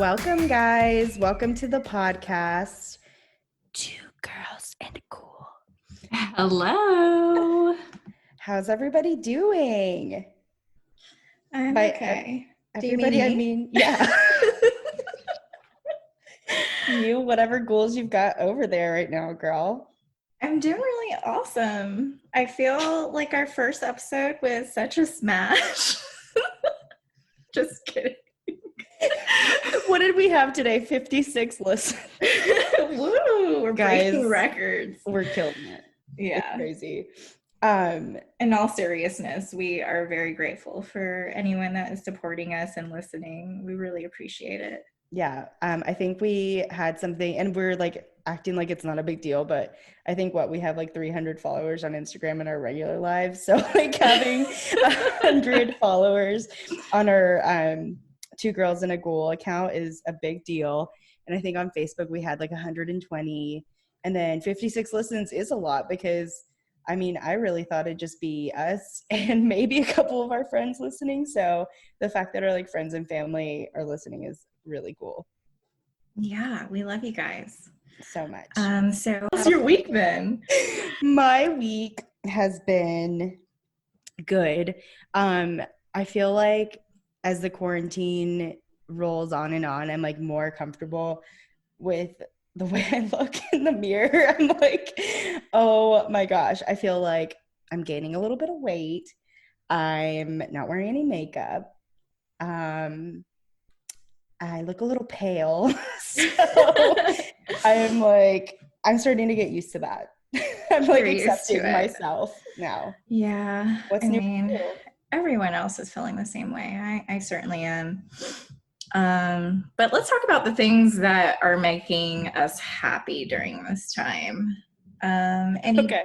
Welcome, guys. Welcome to the podcast. Two Girls and a Ghoul. Hello. How's everybody doing? I'm okay. Everybody, I mean, yeah. You, whatever ghouls you've got over there right now, girl. I'm doing really awesome. I feel like our first episode was such a smash. Just kidding. What did we have today? 56 listens. Woo! We're Guys, breaking records. We're killing it. Yeah. It's crazy. In all seriousness, we are very grateful for anyone that is supporting us and listening. We really appreciate it. Yeah. I think we had something, and we're like acting like it's not a big deal, but I think we have like 300 followers on Instagram in our regular lives. So like having 100 followers on our Two Girls and a Ghoul account is a big deal. And I think on Facebook we had like 120, and then 56 listens is a lot because I mean, I really thought it'd just be us and maybe a couple of our friends listening. So the fact that our like friends and family are listening is really cool. Yeah, we love you guys so much. So how's your week been? My week has been good. I feel like as the quarantine rolls on and on, I'm like more comfortable with the way I look in the mirror. I'm like, oh my gosh, I feel like I'm gaining a little bit of weight. I'm not wearing any makeup. I look a little pale. So I'm starting to get used to that. I'm like accepting myself now. Yeah. What's new? I mean, everyone else is feeling the same way. I certainly am. But let's talk about the things that are making us happy during this time. Okay.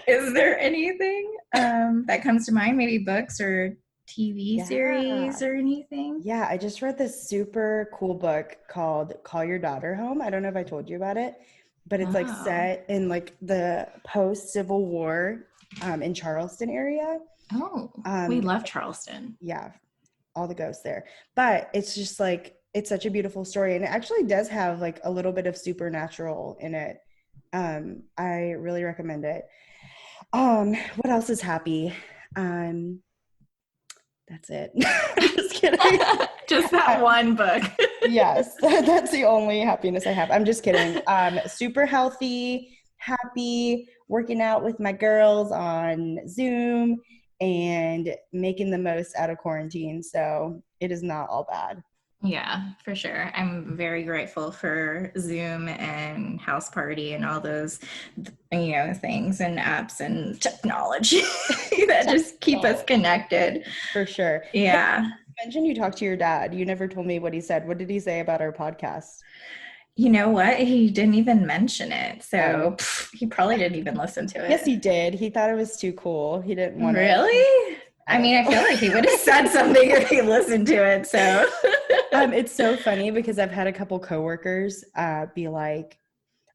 Is there anything that comes to mind? Maybe books or TV series or anything? Yeah, I just read this super cool book called Call Your Daughter Home. I don't know if I told you about it, but it's like set in like the post-Civil War in Charleston area. Oh, we love Charleston. Yeah, all the ghosts there. But it's just like, it's such a beautiful story. And it actually does have like a little bit of supernatural in it. I really recommend it. What else is happy? That's it. Just kidding. Just that one book. Yes, that's the only happiness I have. I'm just kidding. Super healthy, happy, working out with my girls on Zoom and making the most out of quarantine. So it is not all bad. Yeah, for sure. I'm very grateful for Zoom and House Party and all those, things and apps and technology that just keep us connected. For sure. Yeah. You mentioned you talked to your dad. You never told me what he said. What did he say about our podcast? You know what? He didn't even mention it. So he probably didn't even listen to it. Yes, he did. He thought it was too cool. He didn't want Really? I mean, I feel like he would have said something if he listened to it. So it's so funny because I've had a couple coworkers be like,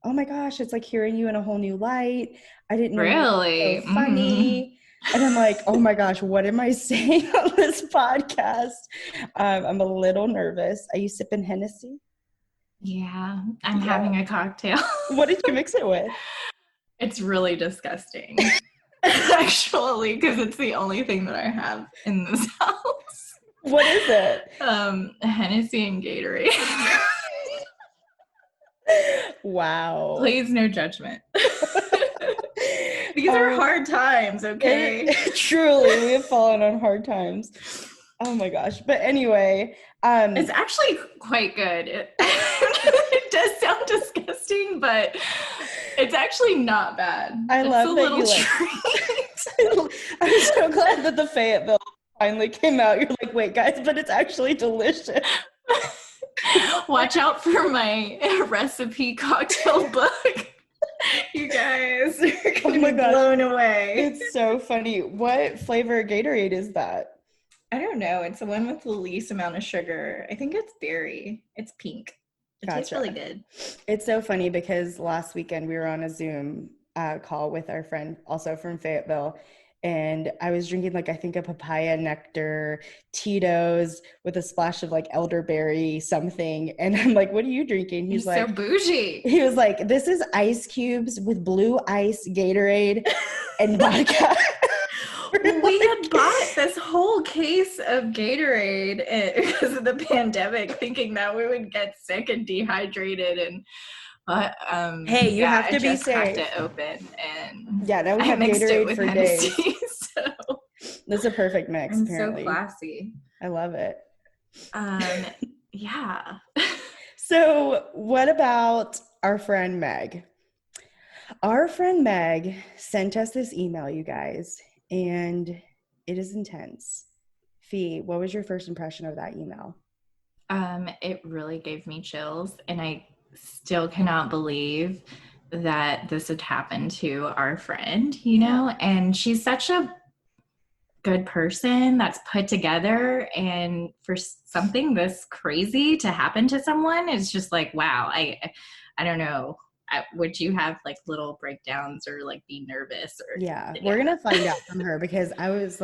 "Oh my gosh, it's like hearing you in a whole new light. I didn't know really you were so funny." And I'm like, "Oh my gosh, what am I saying on this podcast?" I'm a little nervous. Are you sipping Hennessy? Yeah, I'm having a cocktail. What did you mix it with? It's really disgusting. Actually, because it's the only thing that I have in this house. What is it? Hennessy and Gatorade. Wow. Please, no judgment. These are hard times, okay? Truly, we have fallen on hard times. Oh my gosh. But anyway. It's actually quite good. It does sound disgusting, but it's actually not bad. I love that you like. I'm so glad that the Fayetteville finally came out. You're like, wait, guys, but it's actually delicious. Watch out for my recipe cocktail book. You guys are going to be blown away. It's so funny. What flavor Gatorade is that? I don't know. It's the one with the least amount of sugar. I think it's berry. It's pink. It tastes really good. It's so funny because last weekend we were on a Zoom call with our friend also from Fayetteville, and I was drinking like, I think a papaya nectar, Tito's with a splash of like elderberry something. And I'm like, what are you drinking? He's so bougie. He was like, this is ice cubes with blue ice Gatorade and vodka. We had bought this whole case of Gatorade because of the pandemic, thinking that we would get sick and dehydrated. And hey, you have to be safe. I just cracked it open, and now we have mixed Gatorade it with for Hennessy, days. So That's a perfect mix. I'm apparently. so classy. I love it. Yeah. So what about our friend Meg? Our friend Meg sent us this email, you guys, and it is intense. Fee, what was your first impression of that email? It really gave me chills, and I still cannot believe that this had happened to our friend, you know, and she's such a good person that's put together, and for something this crazy to happen to someone, it's just like, wow. I don't know. Would you have like little breakdowns or like be nervous? Or we're gonna find out from her, because I was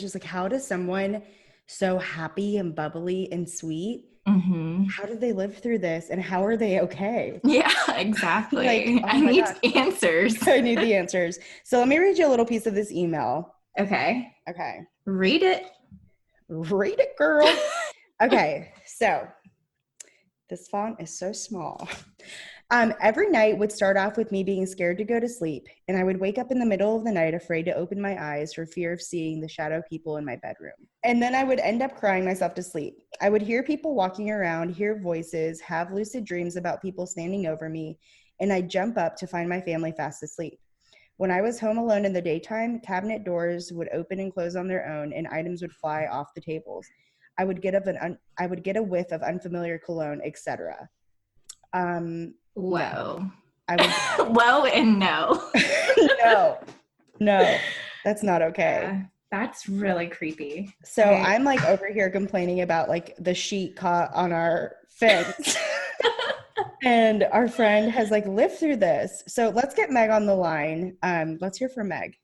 just like, how does someone so happy and bubbly and sweet, how did they live through this, and how are they okay? Yeah, exactly. Like, oh I need answers. I need the answers. So let me read you a little piece of this email. Okay. Read it, girl. Okay, so this font is so small. Every night would start off with me being scared to go to sleep, and I would wake up in the middle of the night afraid to open my eyes for fear of seeing the shadow people in my bedroom. And then I would end up crying myself to sleep. I would hear people walking around, hear voices, have lucid dreams about people standing over me, and I'd jump up to find my family fast asleep. When I was home alone in the daytime, cabinet doors would open and close on their own, and items would fly off the tables. I would get a whiff of unfamiliar cologne, etc. Whoa. I would well and no. No, that's not okay. That's really creepy. So I'm like over here complaining about like the sheet caught on our fence. And our friend has like lived through this. So let's get Meg on the line. Let's hear from Meg.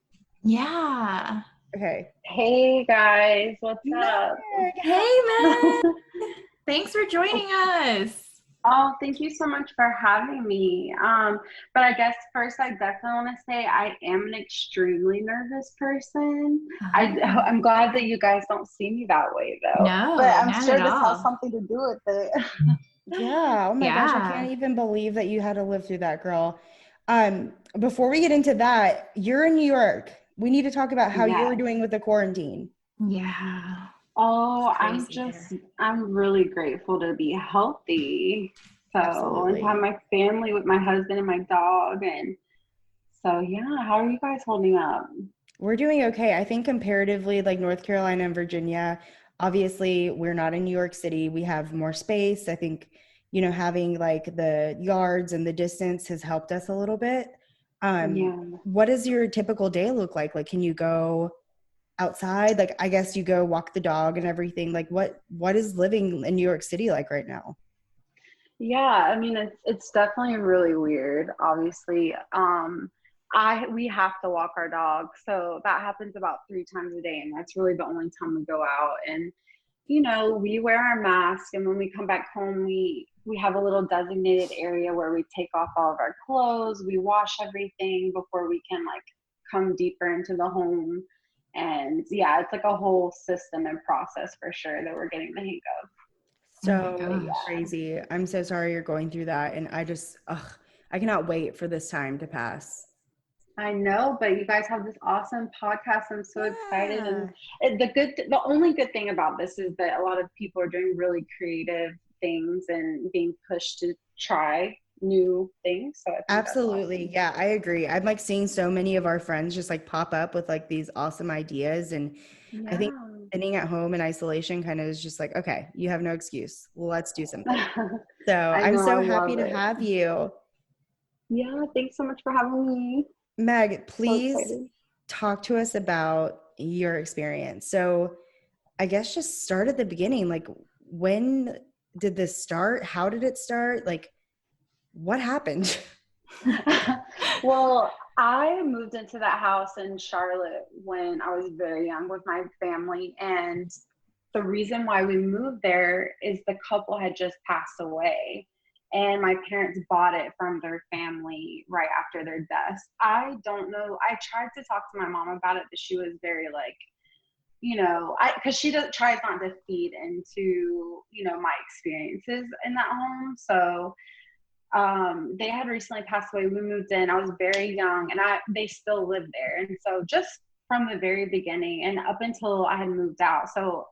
Yeah. Okay. Hey guys, what's up? Hey Meg. Thanks for joining us. Oh, thank you so much for having me. But I guess first I definitely want to say I am an extremely nervous person. I'm glad that you guys don't see me that way though. No, but I'm not sure at this all. has something to do with it. Yeah. Oh my gosh, I can't even believe that you had to live through that, girl. Before we get into that, you're in New York. We need to talk about how you were doing with the quarantine. Yeah. Oh, I'm really grateful to be healthy. So, and to have my family with my husband and my dog. And so, yeah, how are you guys holding up? We're doing okay. I think comparatively, like North Carolina and Virginia, obviously we're not in New York City. We have more space. I think, you know, having like the yards and the distance has helped us a little bit. What does your typical day look like? Like, can you go outside? Like, I guess you go walk the dog and everything. Like, what is living in New York City like right now? Yeah, I mean, it's definitely really weird. Obviously, we have to walk our dog, so that happens about 3 times a day, and that's really the only time we go out. And you know, we wear our mask, and when we come back home, we have a little designated area where we take off all of our clothes. We wash everything before we can like come deeper into the home. And yeah, it's like a whole system and process for sure that we're getting the hang of. So crazy. I'm so sorry you're going through that. And I cannot wait for this time to pass. I know, but you guys have this awesome podcast. I'm so excited. And the only good thing about this is that a lot of people are doing really creative things and being pushed to try new things. So I think absolutely. awesome. Yeah, I agree. I'm like seeing so many of our friends just like pop up with like these awesome ideas. And I think sitting at home in isolation kind of is just like, okay, you have no excuse. Well, let's do something. So I'm so happy to have you. Yeah, thanks so much for having me. Meg, please talk to us about your experience. So I guess just start at the beginning. Like, when did this start? How did it start? Like, what happened? Well, I moved into that house in Charlotte when I was very young with my family. And the reason why we moved there is the couple had just passed away. And my parents bought it from their family right after their deaths. I don't know. I tried to talk to my mom about it, but she was very like, because she does tries not to feed into, my experiences in that home. So they had recently passed away. We moved in. I was very young, and they still lived there. And so just from the very beginning and up until I had moved out, so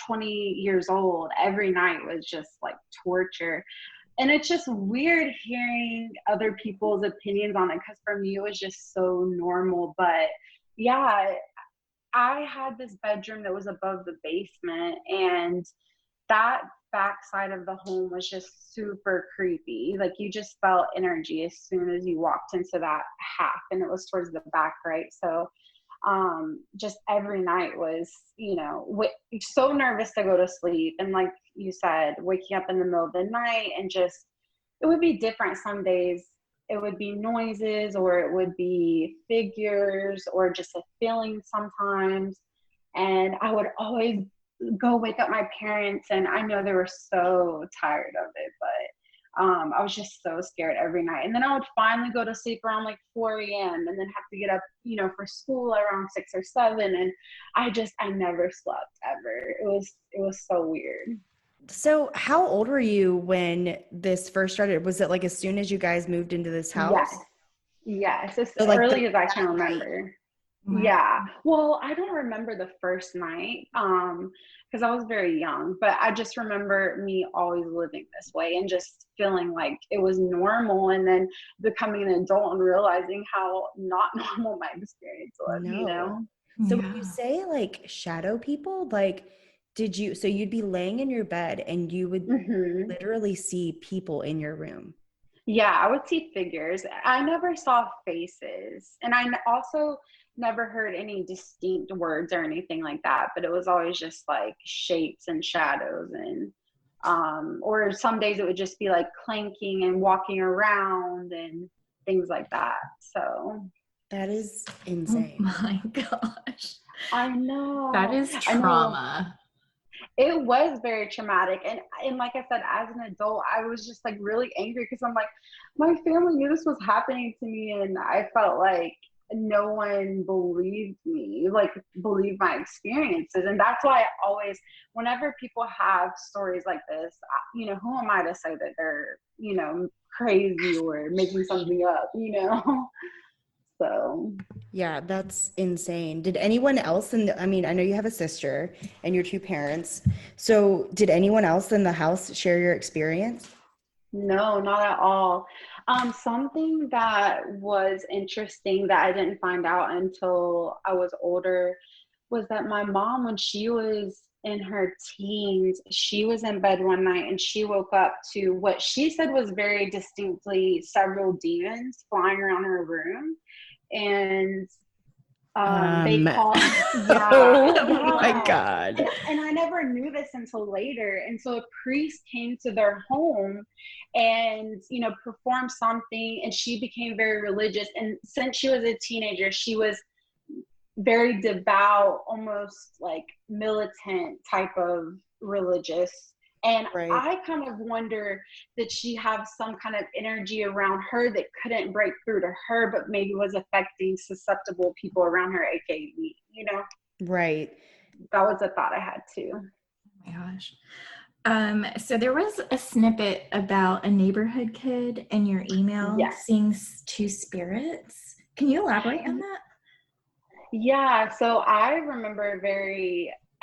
20 years old, every night was just like torture. And it's just weird hearing other people's opinions on it, because for me it was just so normal. But yeah, I had this bedroom that was above the basement, and that back side of the home was just super creepy. Like you just felt energy as soon as you walked into that half, and it was towards the back, right? So just every night was, so nervous to go to sleep. And like you said, waking up in the middle of the night, and just, it would be different some days. It would be noises, or it would be figures, or just a feeling sometimes. And I would always go wake up my parents, and I know they were so tired of it, but I was just so scared every night. And then I would finally go to sleep around like 4 a.m. and then have to get up, for school around 6 or 7. And I never slept ever. It was so weird. So how old were you when this first started? Was it like as soon as you guys moved into this house? Yes, as So like early as I can remember. Wow. Yeah. Well, I don't remember the first night because I was very young, but I just remember me always living this way and just feeling like it was normal, and then becoming an adult and realizing how not normal my experience was. So Yeah. when you say like shadow people, like so you'd be laying in your bed and you would Hmm. literally see people in your room? Yeah, I would see figures. I never saw faces. And also never heard any distinct words or anything like that, but it was always just like shapes and shadows, and or some days it would just be like clanking and walking around and things like that. So That is Oh insane. my gosh. I know. That is I know. trauma. It was very traumatic. And like I said, as an adult, I was just like really angry, because I'm like, my family knew this was happening to me, and I felt like no one believed me, like believed my experiences. And that's why I always, whenever people have stories like this, who am I to say that they're, crazy or making something up? So Yeah, that's insane. Did anyone else I mean, I know you have a sister and your two parents. So did anyone else in the house share your experience? no, not at all. Something that was interesting that I didn't find out until I was older was that my mom, when she was in her teens, she was in bed one night and she woke up to what she said was very distinctly several demons flying around her room. And they call, yeah, Oh my yeah. God. And I never knew this until later. And so a priest came to their home and, performed something, and she became very religious. And since she was a teenager, she was very devout, almost like militant type of religious. And Right. I kind of wonder, did she have some kind of energy around her that couldn't break through to her, but maybe was affecting susceptible people around her, aka me? Right. That was a thought I had too. Oh my gosh. So there was a snippet about a neighborhood kid in your email Yes. seeing two spirits. Can you elaborate on that? Yeah, so I remember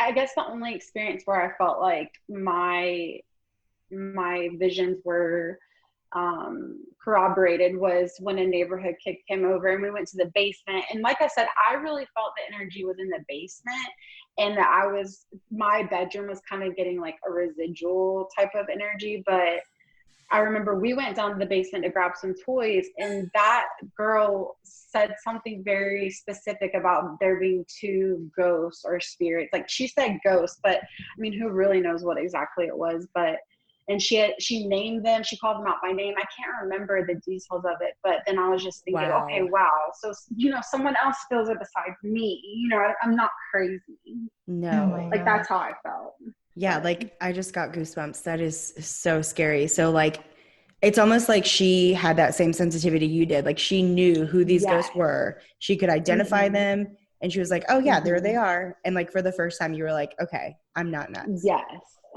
I guess the only experience where I felt like my visions were corroborated was when a neighborhood kid came over and we went to the basement. And like I said, I really felt the energy was in the basement, and that my bedroom was kind of getting like a residual type of energy. But I remember we went down to the basement to grab some toys, and that girl said something very specific about there being two ghosts or spirits. Like she said ghosts, but I mean, who really knows what exactly it was? But and she named them. She called them out by name. I can't remember the details of it, but then I was just thinking, Wow. okay, wow. So, someone else feels it besides me. I'm not crazy. No. Like, that's how I felt. Yeah, like I just got goosebumps. That is so scary. So like it's almost like she had that same sensitivity you did. Like she knew who these ghosts were. She could identify them, and she was like, "Oh yeah, there they are." And like for the first time you were like, "Okay, I'm not nuts." Yes,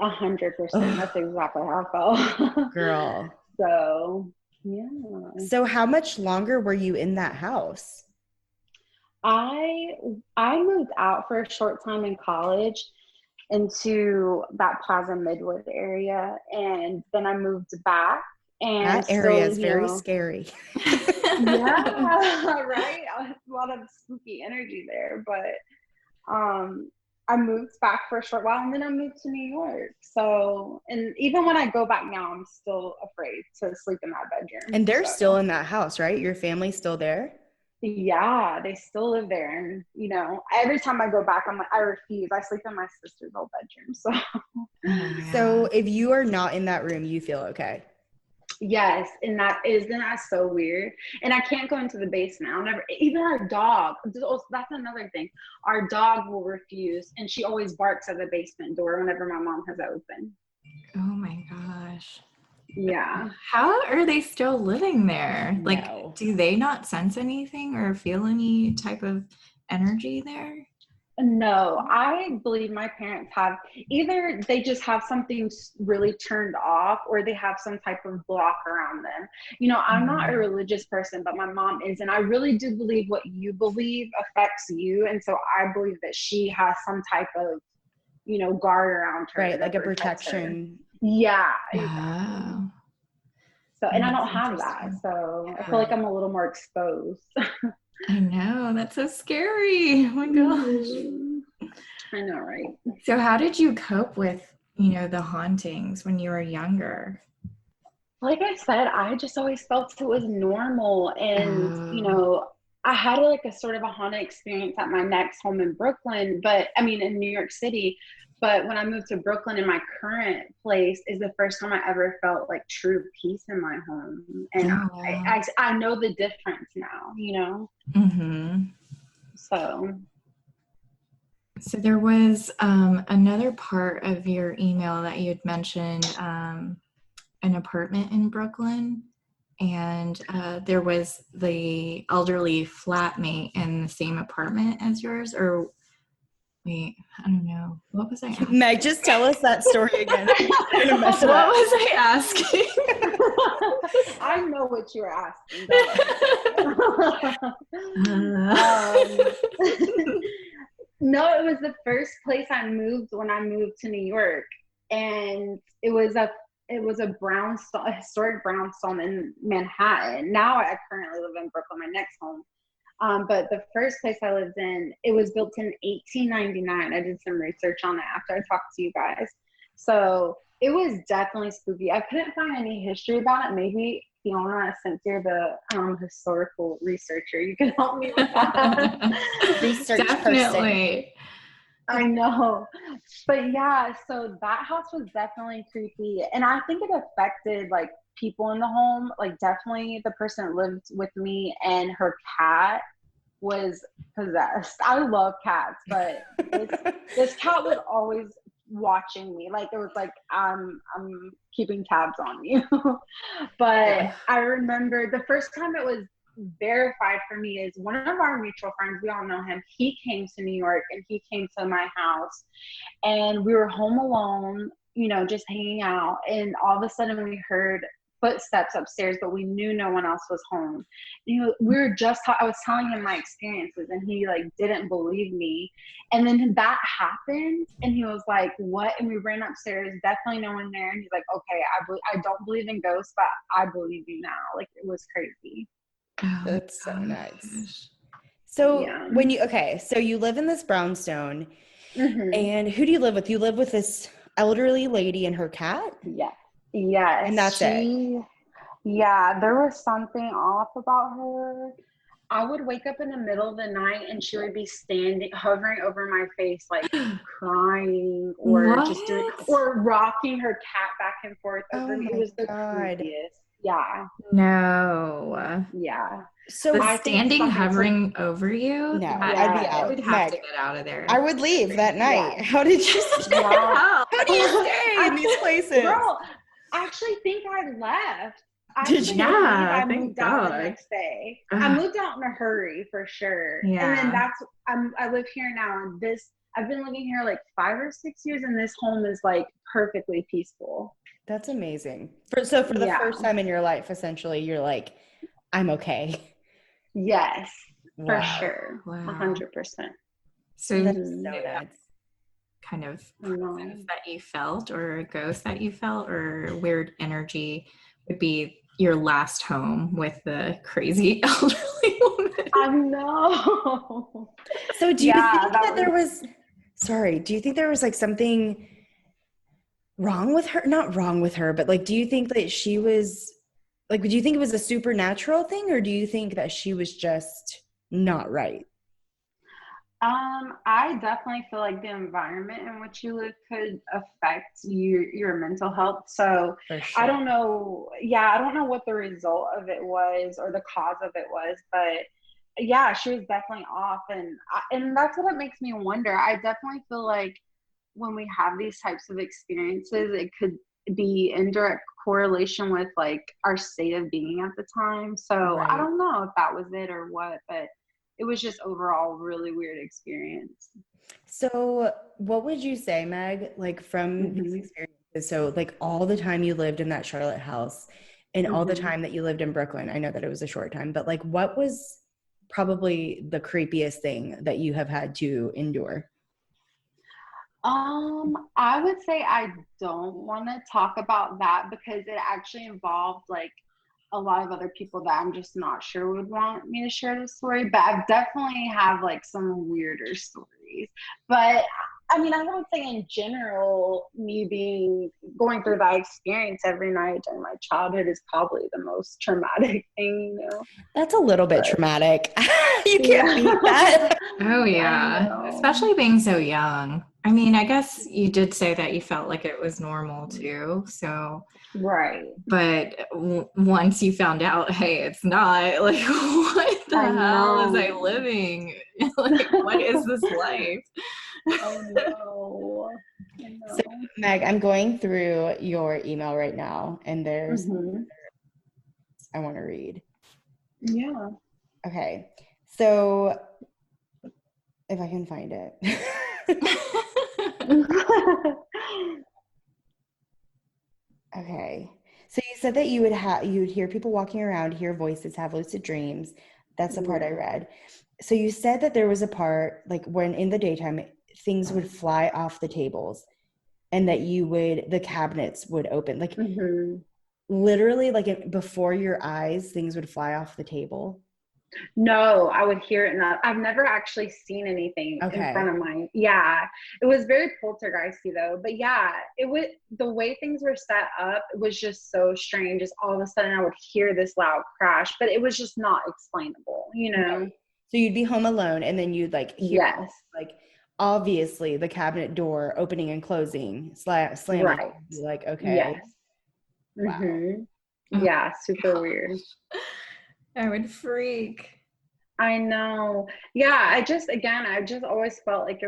100%. That's exactly how I felt. Girl. So, yeah. So how much longer were you in that house? I moved out for a short time in college into that Plaza Midwood area, and then I moved back. And That area is very scary. Yeah, right. A lot of spooky energy there, but I moved back for a short while, and then I moved to New York. So, and even when I go back now, I'm still afraid to sleep in that bedroom. And they're still in that house, right? Your family's still there? Yeah, they still live there. And, every time I go back, I'm like, I refuse. I sleep in my sister's old bedroom. So, So if you are not in that room, you feel okay? yes. And isn't that so weird? And I can't go into the basement. I'll never, even our dog, that's another thing. Our dog will refuse. And she always barks at the basement door whenever my mom has it open. Oh my gosh. Yeah. How are they still living there? No. Like, do they not sense anything or feel any type of energy there? No, I believe my parents have either they just have something really turned off, or they have some type of block around them. I'm not a religious person, but my mom is. And I really do believe what you believe affects you. And so I believe that she has some type of, guard around her. Right, like a protection. Yeah. Wow. So, and I don't have that. So I feel like I'm a little more exposed. I know. That's so scary. Oh my gosh. I know, right? So how did you cope with, the hauntings when you were younger? Like I said, I just always felt it was normal. And, I had like a sort of a haunted experience at my next home in Brooklyn, in New York City. But when I moved to Brooklyn, in my current place, is the first time I ever felt like true peace in my home. And I know the difference now, Mm-hmm. So there was another part of your email that you had mentioned, an apartment in Brooklyn, and there was the elderly flatmate in the same apartment as yours, or wait, I don't know. What was I asking? Meg, just tell us that story again. What was I asking? I know what you're asking. No, it was the first place I moved when I moved to New York, and it was a brownstone, a historic brownstone in Manhattan. Now I currently live in Brooklyn, my next home. But the first place I lived in, it was built in 1899. I did some research on it after I talked to you guys. So it was definitely spooky. I couldn't find any history about it. Maybe Fiona, since you're the historical researcher, you can help me with that. Research definitely. person. I know. But yeah, so that house was definitely creepy. And I think it affected like people in the home. Like definitely the person that lived with me and her cat was possessed. I love cats, but this cat was always watching me. Like it was like I'm keeping tabs on you. But I remember the first time it was verified for me is one of our mutual friends, we all know him, he came to New York and he came to my house, and we were home alone, just hanging out, and all of a sudden we heard footsteps upstairs, but we knew no one else was home. We were I was telling him my experiences, and he like didn't believe me. And then that happened, and he was like, "What?" And we ran upstairs, definitely no one there. And he's like, "Okay, I don't believe in ghosts, but I believe you now." Like it was crazy. Oh, that's so nice. So so you live in this brownstone, and who do you live with? You live with this elderly lady and her cat? Yes. And that's it. Yeah, there was something off about her. I would wake up in the middle of the night and she would be hovering over my face, like crying or just doing, What? or rocking her cat back and forth over Oh me. It my was the God. creepiest. Yeah. No. Yeah. So The I think standing something hovering over you? no, That- I'd be Yes. I out. would have Meg, to get out of there. I would leave that night. Yes. How did you stay? Yeah. How do you stay in these places? Girl, I actually think I left. I Did actually you? believe Yeah, I thank moved out the God. next day. I Ugh. moved out in a hurry for sure. Yeah. And then I live here now, and I've been living here like 5 or 6 years, and this home is like perfectly peaceful. That's amazing. So for the Yeah. first time in your life, essentially, you're like, I'm okay. Yes, for Wow. sure. Wow. 100%. So That's you so say that nuts. kind of I know. presence that you felt, or a ghost that you felt, or weird energy would be your last home with the crazy elderly woman. I know. So do you Yeah, think that that there was, do you think there was like something wrong with her? Not wrong with her, but like, do you think that she was, like, do you think it was a supernatural thing, or do you think that she was just not right? I definitely feel like the environment in which you live could affect your mental health. So For sure. I don't know. Yeah, I don't know what the result of it was or the cause of it was, but yeah, she was definitely off, and that's what it makes me wonder. I definitely feel like when we have these types of experiences, it could be in direct correlation with like our state of being at the time. So I Right. don't know if that was it or what, but it was just overall really weird experience. So what would you say, Meg, like from these Mhm. experiences? So like all the time you lived in that Charlotte house and all the Mhm. time that you lived in Brooklyn, I know that it was a short time, but like what was probably the creepiest thing that you have had to endure? I would say I don't want to talk about that because it actually involved like a lot of other people that I'm just not sure would want me to share the story. But I've definitely have like some weirder stories. But I mean, I would say in general, going through that experience every night during my childhood is probably the most traumatic thing, you know. That's a little bit But traumatic. You can't yeah. beat that. Oh I yeah, know. especially being so young. I mean, I guess you did say that you felt like it was normal too. So, Right. but once you found out, hey, it's not, like, what the I hell is I know. living? Like, what is this life? I know. I So know. Meg, I'm going through your email right now and there's Mm-hmm. I want to read. Yeah. Okay. So if I can find it. Okay. So you said that you'd hear people walking around, hear voices, have lucid dreams. That's the part I Yeah. read. So you said that there was a part like when in the daytime things would fly off the tables and that the cabinets would open. Like Mm-hmm. literally like before your eyes things would fly off the table. No, I would hear it. Not. I've never actually seen anything in front Okay. of mine. Yeah, it was very poltergeisty though. But yeah, it was the way things were set up. It was just so strange. Just all of a sudden, I would hear this loud crash, but it was just not explainable. You know? Right. So you'd be home alone and then you'd like hear Yes. like obviously the cabinet door opening and closing, slamming. Right. You'd be like, okay, Yes. wow. Mm-hmm. Oh, Yeah. Super weird. I would freak. I know. Yeah, I just always felt like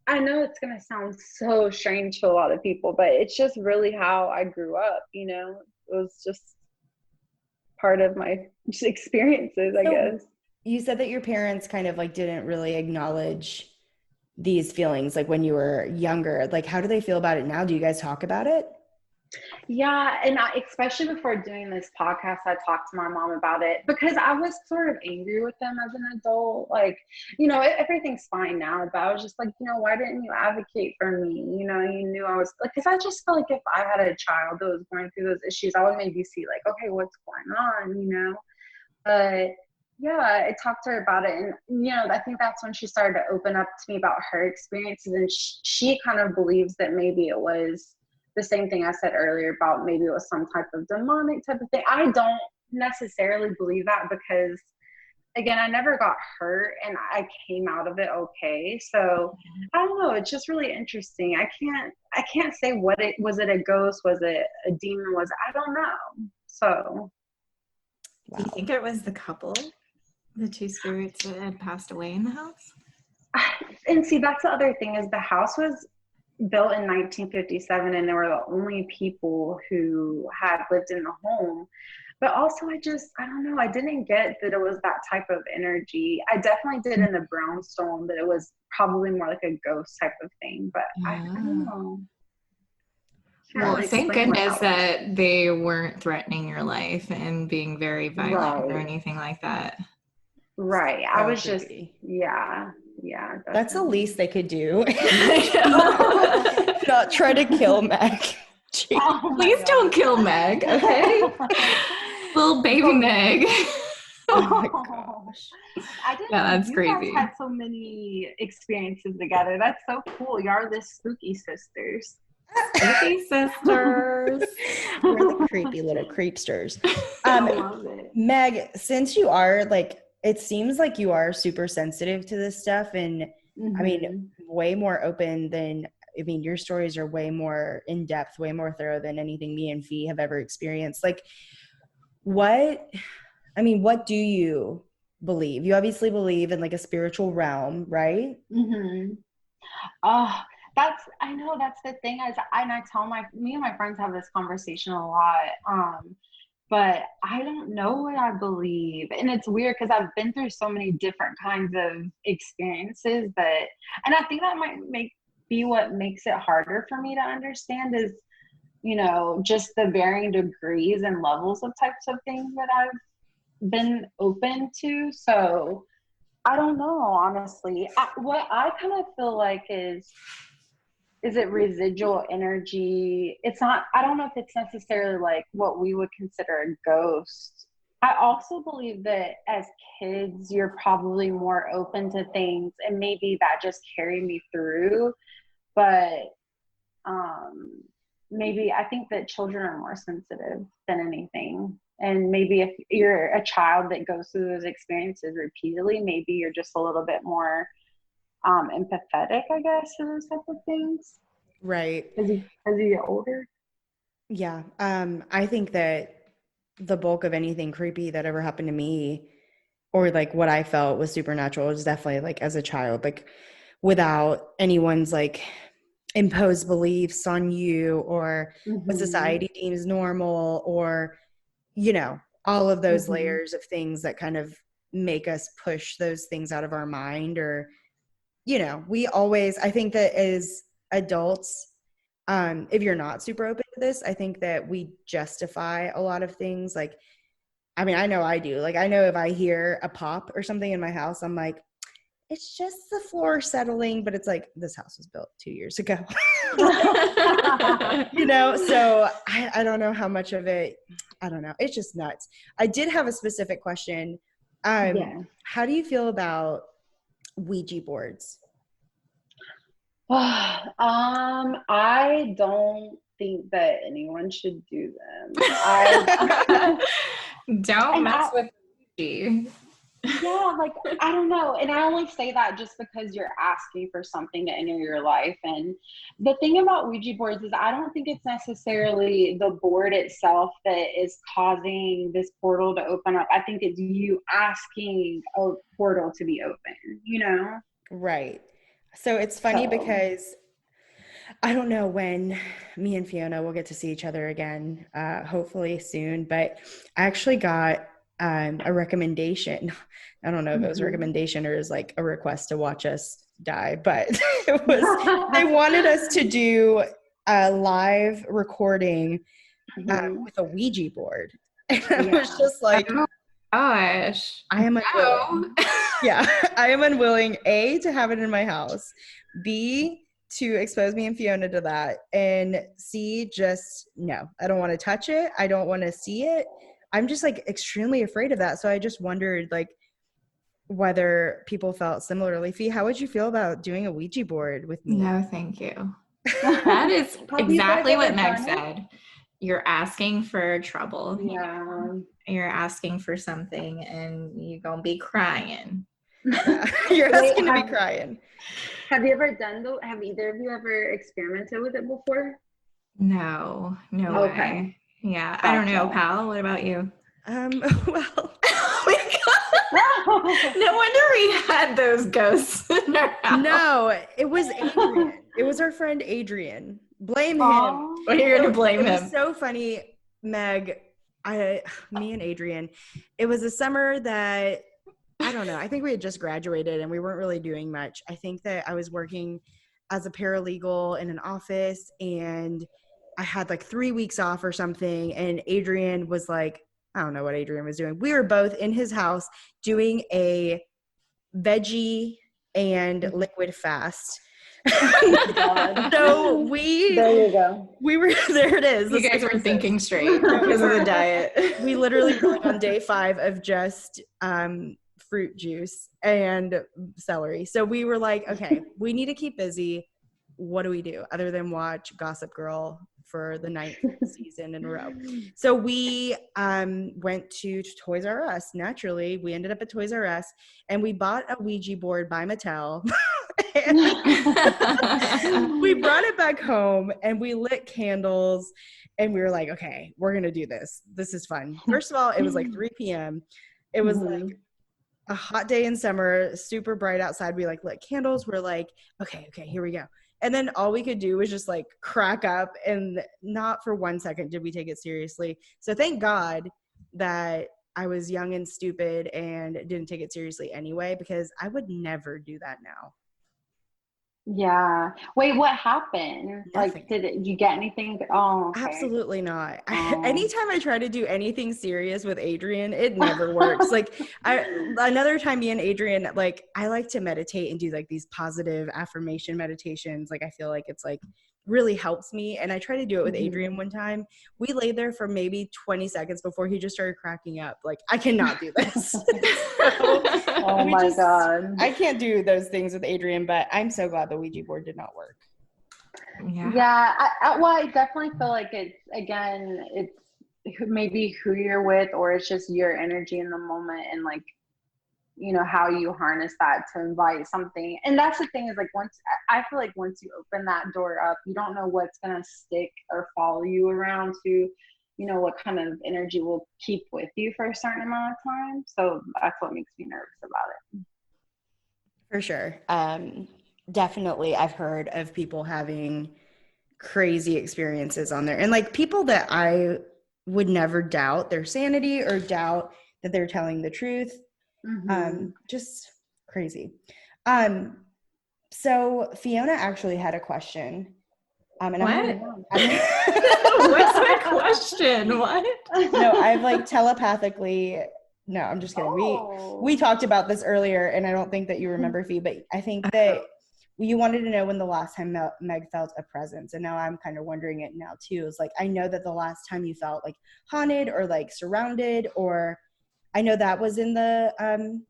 I know it's going to sound so strange to a lot of people, but it's just really how I grew up, you know? It was just part of my experiences, I So guess. you said that your parents kind of like didn't really acknowledge these feelings like when you were younger. Like how do they feel about it now? Do you guys talk about it? Yeah, and especially before doing this podcast, I talked to my mom about it because I was sort of angry with them as an adult. Like, you know, everything's fine now, but I was just like, you know, why didn't you advocate for me? You know, you knew I was like, because I just feel like if I had a child that was going through those issues, I would maybe see like, okay, what's going on, you know? But yeah, I talked to her about it, and you know, I think that's when she started to open up to me about her experiences, and she kind of believes that maybe it was the same thing I said earlier about maybe it was some type of demonic type of thing. I don't necessarily believe that because again, I never got hurt and I came out of it okay. So I don't know. It's just really interesting. I can't say what it was. It a ghost? Was it a demon? I don't know. So Do you think it was the couple, the two spirits that had passed away in the house? and see, that's the other thing is the house was built in 1957 and they were the only people who had lived in the home. But also I don't know, I didn't get that it was that type of energy. I definitely did in the brownstone that it was probably more like a ghost type of thing, but I don't know. Well, thank goodness that they weren't threatening your life and being very violent or anything like that. Right. I was just, yeah. Definitely. That's the least they could do. Not try to kill Meg. Please don't kill Meg, okay? Little baby Meg. Oh my gosh. I didn't know that's crazy. You guys had so many experiences together. That's so cool. You are the spooky sisters. Spooky sisters. We're the creepy little creepsters. I love it. Meg, since you are like, it seems like you are super sensitive to this stuff and I mean, way more open than, I mean, your stories are way more in depth, way more thorough than anything me and Fee have ever experienced. Like, what do you believe? You obviously believe in like a spiritual realm, right? I know that's the thing is, and I tell me and my friends have this conversation a lot. But I don't know what I believe. And it's weird because I've been through so many different kinds of experiences and I think that might be what makes it harder for me to understand is, you know, just the varying degrees and levels of types of things that I've been open to. So I don't know, honestly. What I kind of feel like is it residual energy? It's not, I don't know if it's necessarily like what we would consider a ghost. I also believe that as kids, you're probably more open to things and maybe that just carried me through. But maybe I think that children are more sensitive than anything. And maybe if you're a child that goes through those experiences repeatedly, maybe you're just a little bit more empathetic, I guess, to those type of things. Right. As you get older. Yeah. I think that the bulk of anything creepy that ever happened to me or like what I felt was supernatural was definitely like as a child, like without anyone's like imposed beliefs on you or what society deems normal or, you know, all of those layers of things that kind of make us push those things out of our mind or, you know, I think that as adults, if you're not super open to this, I think that we justify a lot of things. Like, I mean, I know I do. Like, I know if I hear a pop or something in my house, I'm like, it's just the floor settling, but it's like, this house was built 2 years ago. You know, so I don't know how much of it, I don't know. It's just nuts. I did have a specific question. How do you feel about Ouija boards? I don't think that anyone should do them. Don't mess with Ouija. Yeah, like, I don't know. And I only say that just because you're asking for something to enter your life. And the thing about Ouija boards is I don't think it's necessarily the board itself that is causing this portal to open up. I think it's you asking a portal to be open, you know? Right. So it's funny because I don't know when me and Fiona will get to see each other again, hopefully soon, but I actually got a recommendation. I don't know if it was a recommendation or it was like a request to watch us die, but it was, they wanted us to do a live recording with a Ouija board. And I was just like, oh gosh, I am unwilling. Yeah, I am unwilling, A, to have it in my house, B, to expose me and Fiona to that, and C, just, no, I don't want to touch it. I don't want to see it. I'm just like extremely afraid of that. So I just wondered like whether people felt similarly. Fee, how would you feel about doing a Ouija board with me? No, thank you. That is exactly what Meg said. you're asking for trouble. Yeah. You're asking for something and you're gonna be crying. Yeah. You're Wait, asking to be crying. have you ever have either of you ever experimented with it before? No Okay. way. Yeah, I don't know, Gotcha. pal. What about you? Well, Oh my God. No wonder we had those ghosts in our house. no, it was Adrian. It was our friend Adrian. Blame him. Aw. Well, you're gonna blame It him. was so funny, Meg. Me and Adrian. It was a summer that I don't know. I think we had just graduated and we weren't really doing much. I think that I was working as a paralegal in an office and I had like 3 weeks off or something. And Adrian was like, I don't know what Adrian was doing. We were both in his house doing a veggie and liquid fast. God. So There you go. we were there. It is. You guys weren't thinking straight because of the diet. We literally were like on day 5 of just fruit juice and celery. So we were like, okay, we need to keep busy. What do we do other than watch Gossip Girl for the 9th season in a row? So we went to Toys R Us. Naturally, we ended up at Toys R Us and we bought a Ouija board by Mattel. We brought it back home and we lit candles and we were like, okay, we're going to do this. This is fun. First of all, it was like 3 p.m. It was like a hot day in summer, super bright outside. We like lit candles. We're like, okay, here we go. And then all we could do was just like crack up and not for 1 second did we take it seriously. So thank God that I was young and stupid and didn't take it seriously anyway, because I would never do that now. Yeah. Wait, what happened? Nothing. Did you get anything? Oh, okay. Absolutely not. Oh. Anytime I try to do anything serious with Adrian, it never works. Like another time me and Adrian, like I like to meditate and do like these positive affirmation meditations. Like I feel like it's like really helps me. And I tried to do it with Adrian one time. We lay there for maybe 20 seconds before he just started cracking up. Like I cannot do this. Oh my God. I can't do those things with Adrian, but I'm so glad the Ouija board did not work. Yeah. I definitely feel like it's maybe who you're with, or it's just your energy in the moment and like, you know, how you harness that to invite something. And that's the thing is like I feel like once you open that door up, you don't know what's going to stick or follow you around to, you know, what kind of energy will keep with you for a certain amount of time. So that's what makes me nervous about it. For sure. Definitely I've heard of people having crazy experiences on there and like people that I would never doubt their sanity or doubt that they're telling the truth. Just crazy. So Fiona actually had a question. And what? What's my question? What? No, I've like telepathically. No, I'm just kidding. We talked about this earlier, and I don't think that you remember, Fee, but I think that you wanted to know when the last time Meg felt a presence, and now I'm kind of wondering it now too. It's like I know that the last time you felt like haunted or like surrounded, or I know that was in the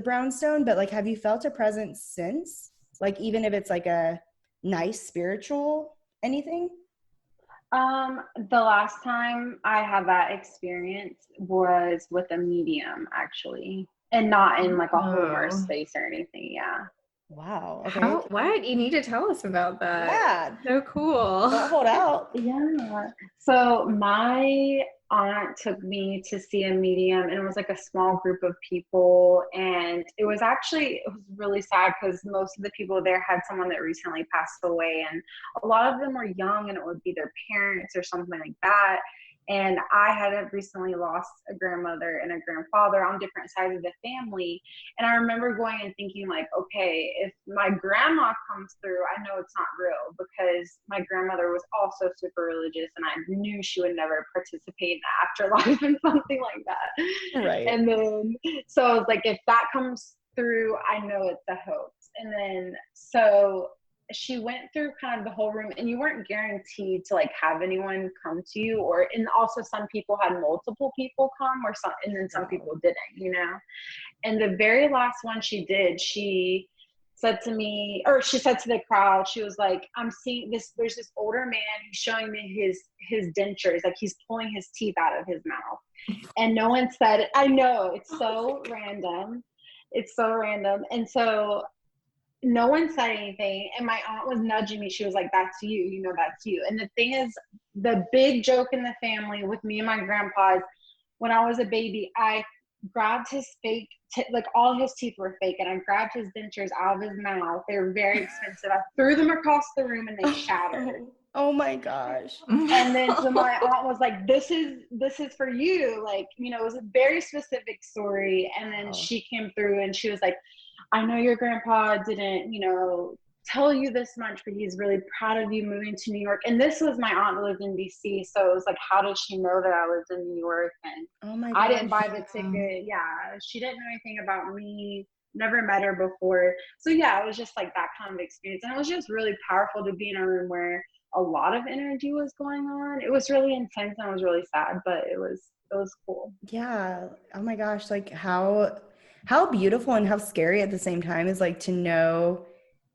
brownstone, but like, have you felt a presence since? Like, even if it's like a nice spiritual anything? The last time I had that experience was with a medium, actually, and not in like a horror space or anything. Yeah. Wow. Okay. What? You need to tell us about that. Yeah. So cool. Don't hold out. Yeah. So my aunt took me to see a medium, and it was like a small group of people, and it was really sad because most of the people there had someone that recently passed away, and a lot of them were young, and it would be their parents or something like that. And I had recently lost a grandmother and a grandfather on different sides of the family. And I remember going and thinking like, okay, if my grandma comes through, I know it's not real, because my grandmother was also super religious and I knew she would never participate in the afterlife and something like that. Right. And then, so it's like, if that comes through, I know it's a hoax. And then, so she went through kind of the whole room, and you weren't guaranteed to like have anyone come to you, and also some people had multiple people come, and then some people didn't, you know. And the very last one she did, she said to me, or she said to the crowd, she was like, I'm seeing this, there's this older man, he's showing me his dentures, like he's pulling his teeth out of his mouth. And no one said it. I know, it's so random. It's so random. And so no one said anything. And my aunt was nudging me. She was like, that's you, you know, that's you. And the thing is, the big joke in the family with me and my grandpa is, when I was a baby, I grabbed his fake, like all his teeth were fake, and I grabbed his dentures out of his mouth. They were very expensive. I threw them across the room and they shattered. Oh my gosh. And then so my aunt was like, this is for you. Like, you know, it was a very specific story. And then she came through and she was like, I know your grandpa didn't, you know, tell you this much, but he's really proud of you moving to New York. And this was my aunt who lived in DC, so it was like, how did she know that I lived in New York? And oh my I didn't buy the ticket. Yeah, she didn't know anything about me, never met her before. So yeah, it was just like that kind of experience. And it was just really powerful to be in a room where a lot of energy was going on. It was really intense and I was really sad, but it was cool. Yeah. Oh my gosh, like how beautiful and how scary at the same time is like to know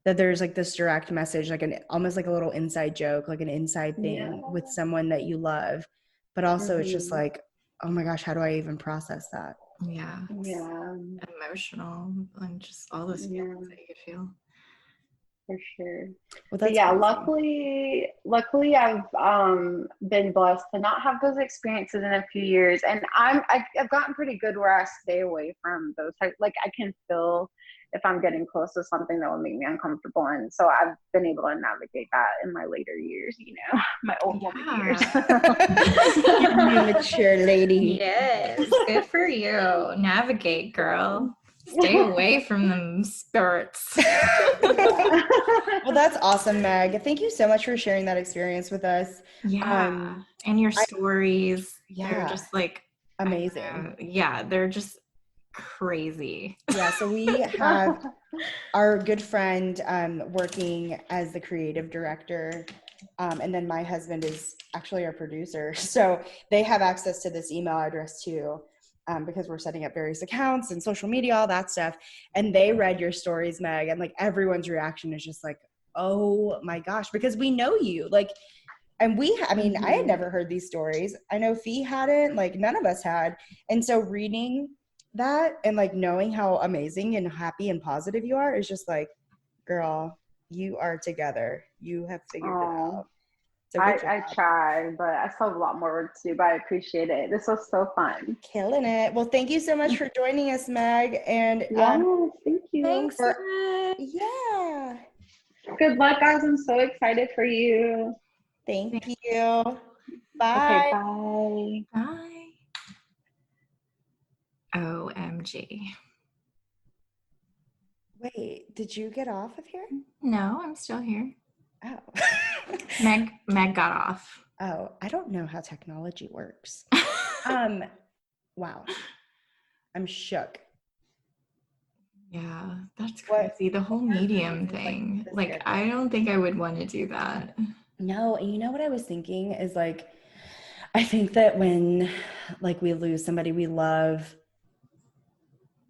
that there's like this direct message, like almost like a little inside joke, like an inside thing with someone that you love. But also it's just like, oh my gosh, how do I even process that? Yeah. Yeah. Emotional and just all those feelings that you could feel. For sure. Well, that's yeah, crazy. luckily I've been blessed to not have those experiences in a few years. And I've gotten pretty good where I stay away from those types. Like I can feel if I'm getting close to something that will make me uncomfortable. And so I've been able to navigate that in my later years, you know, my old woman years. You mature lady. Yes, good for you. Navigate, girl. Stay away from them spirits. Well, that's awesome, Meg. Thank you so much for sharing that experience with us. Yeah. And your stories. They're just like amazing. Yeah, they're just crazy. Yeah, so we have our good friend working as the creative director, and then my husband is actually our producer. So they have access to this email address too, because we're setting up various accounts and social media, all that stuff. And they read your stories, Meg, and like everyone's reaction is just like, oh my gosh, because we know you. Like, and I had never heard these stories. I know Fee hadn't, like none of us had. And so reading that and like knowing how amazing and happy and positive you are is just like, girl, you are together. You have figured it out. So I tried, but I still have a lot more work to do, but I appreciate it. This was so fun. Killing it. Well, thank you so much for joining us, Meg. And thank you. Thanks. Yeah. Good luck, guys. I'm so excited for you. Thank you. Bye. Okay, bye. Bye. OMG. Wait, did you get off of here? No, I'm still here. Oh. Meg got off. Oh, I don't know how technology works. Wow. I'm shook. Yeah, that's crazy. The whole medium thing. Like, I don't think I would want to do that. No, and you know what I was thinking is like, I think that when like we lose somebody we love,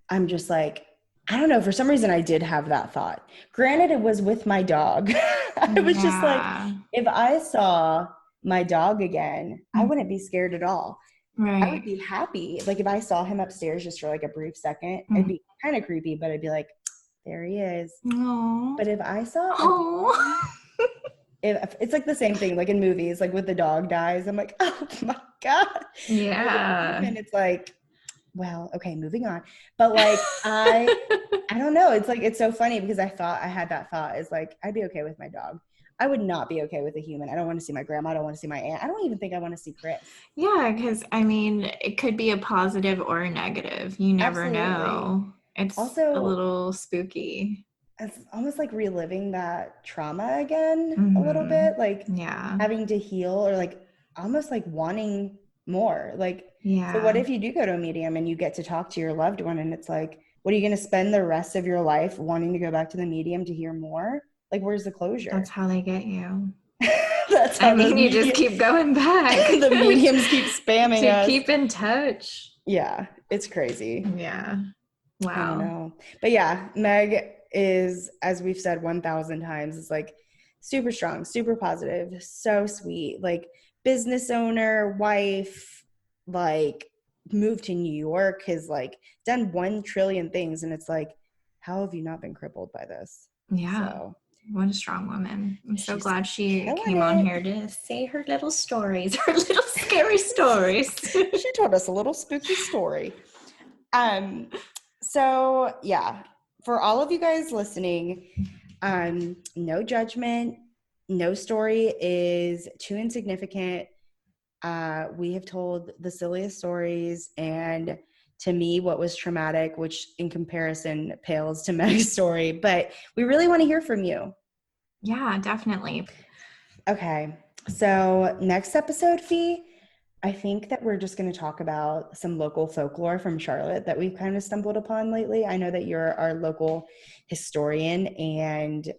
I'm just like, I don't know, for some reason I did have that thought. Granted, it was with my dog. I was just like, if I saw my dog again, I wouldn't be scared at all. Right. I would be happy. Like if I saw him upstairs just for like a brief second, it'd be kind of creepy, but I'd be like, there he is. Aww. But if I saw if it's like the same thing, like in movies, like with the dog dies, I'm like, oh my God. Yeah. And it's like, well, okay, moving on. But like, I don't know. It's like, it's so funny because I had that thought is like, I'd be okay with my dog. I would not be okay with a human. I don't want to see my grandma. I don't want to see my aunt. I don't even think I want to see Chris. Yeah, because I mean, it could be a positive or a negative. You never know. It's also a little spooky. It's almost like reliving that trauma again a little bit, like having to heal or like almost like wanting more. Like, so what if you do go to a medium and you get to talk to your loved one and it's like, what are you going to spend the rest of your life wanting to go back to the medium to hear more? Like, where's the closure? That's how they get you. That's how you just keep going back. The mediums keep spamming us. Keep in touch. Yeah, it's crazy. Yeah. I don't Wow. know. But yeah, Meg is, as we've said 1,000 times, is like super strong, super positive, so sweet, like business owner, wife, like moved to New York, has like done 1 trillion things. And it's like, how have you not been crippled by this? Yeah. So What a strong woman. I'm so she's glad she killing came on it. here to say her little stories, her little scary stories. She told us a little spooky story. So yeah, for all of you guys listening, no judgment, no story is too insignificant. We have told the silliest stories, and to me, what was traumatic, which in comparison pales to Meg's story, but we really want to hear from you. Yeah, definitely. Okay, so next episode, Fee, I think that we're just going to talk about some local folklore from Charlotte that we've kind of stumbled upon lately. I know that you're our local historian, and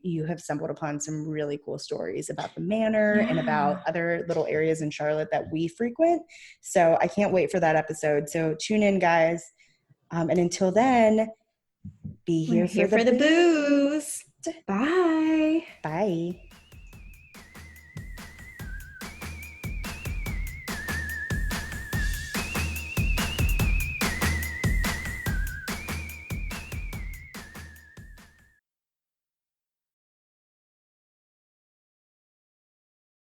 you have stumbled upon some really cool stories about the manor and about other little areas in Charlotte that we frequent. So I can't wait for that episode. So tune in, guys. And until then, be here, We're here for the booze. Bye. Bye.